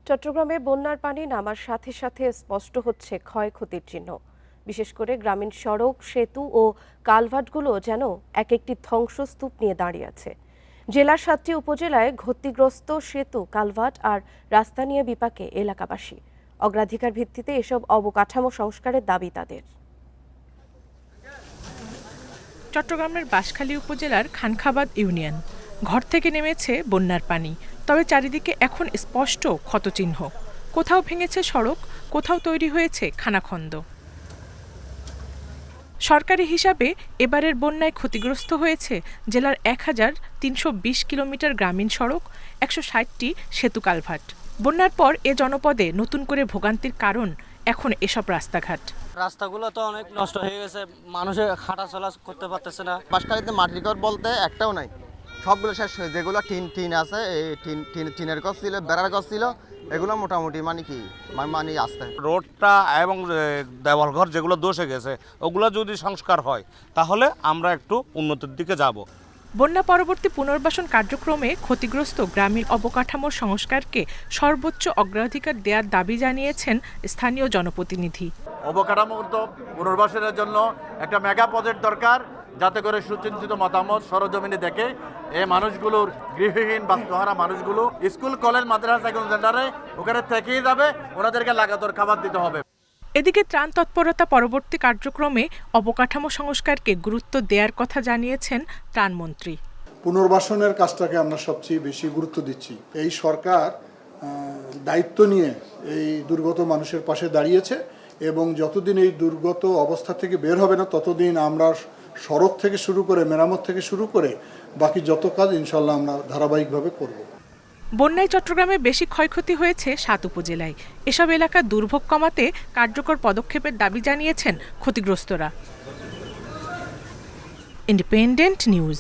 চট্টগ্রামে বন্যার পানি নামার সাথে সাথে স্পষ্ট হচ্ছে ক্ষয়ক্ষতির চিহ্ন। বিশেষ করে গ্রামীণ সড়ক, সেতু ও কালভার্টগুলো যেন এক একটি ধ্বংসস্তূপ নিয়ে দাঁড়িয়ে আছে। জেলার ৭টি উপজেলায় ক্ষতিগ্রস্ত সেতু, কালভার্ট আর রাস্তা নিয়ে বিপাকে এলাকাবাসী। অগ্রাধিকার ভিত্তিতে এসব অবকাঠামো সংস্কারের দাবি তাদের। চট্টগ্রামের বাঁশখালী উপজেলার খানখাবাদ ইউনিয়ন। ঘর থেকে নেমেছে বন্যার পানি, তবে চারিদিকে এখন স্পষ্ট ক্ষতচিহ্ন। কোথাও ভেঙেছে সড়ক, কোথাও তৈরি হয়েছে খানাখন্দ। সরকারি হিসাবে এবারের বন্যায় ক্ষতিগ্রস্ত হয়েছে জেলার ১,৩২০ কিলোমিটার গ্রামীণ সড়ক, ১৬০টি সেতু, কালভার্ট। বন্যার পর এ জনপদে নতুন করে ভোগান্তির কারণ এখন এসব রাস্তাঘাট। রাস্তাগুলো তো অনেক নষ্ট হয়ে গেছে, মানুষে হাঁটা চলা করতে পারতেছে না। বাঁশখালীতে মাটির ঘর বলতে একটাও নাই, সবগুলো শেষ হয়ে, যেগুলো টিন আছে, এই টিনের ঘর ছিল, বেড়ার ঘর ছিল, এগুলো মোটামুটি মানে আসতে। রোডটা এবং দেওয়াল ঘর যেগুলো দোষে গেছে, ওগুলো যদি সংস্কার হয় তাহলে আমরা একটু উন্নতির দিকে যাব। বন্যা পরবর্তী পুনর্বাসন কার্যক্রমে ক্ষতিগ্রস্ত গ্রামীণ অবকাঠামোর সংস্কারকে সর্বোচ্চ অগ্রাধিকার দেওয়ার দাবি জানিয়েছেন স্থানীয় জনপ্রতিনিধি। অবকাঠামো পুনর্বাসনের জন্য একটা মেগা প্রজেক্ট দরকার, যাতে করে সুচিন্তিত মতামত সরজমিনে দেখে এই মানুষগুলোর, গৃহহীন বাস্তুহারা মানুষগুলো স্কুল, কলেজ, মাদ্রাসা, সেন্টারে ওখানে থেকেই যাবে, ওনাদেরকে লাগাতার খাবার দিতে হবে। এদিকে ত্রাণ তৎপরতা পরবর্তী কার্যক্রমে অবকাঠামো সংস্কারকে গুরুত্ব দেওয়ার কথা জানিয়েছেন ত্রাণমন্ত্রী। পুনর্বাসনের কাজটাকে আমরা সবচেয়ে বেশি গুরুত্ব দিচ্ছি। এই সরকার দায়িত্ব নিয়ে এই দুর্গত মানুষের পাশে দাঁড়িয়েছে এবং যতদিন এই দুর্গত অবস্থা থেকে বের হবে না, ততদিন আমরা সড়ক থেকে শুরু করে, মেরামত থেকে শুরু করে বাকি যত কাজ ইনশাল্লাহ আমরা ধারাবাহিকভাবে করব। বন্যায় চট্টগ্রামে বেশি ক্ষয়ক্ষতি হয়েছে ৭ উপজেলায়। এসব এলাকার দুর্ভোগ কমাতে কার্যকর পদক্ষেপের দাবি জানিয়েছেন ক্ষতিগ্রস্তরা। Independent news.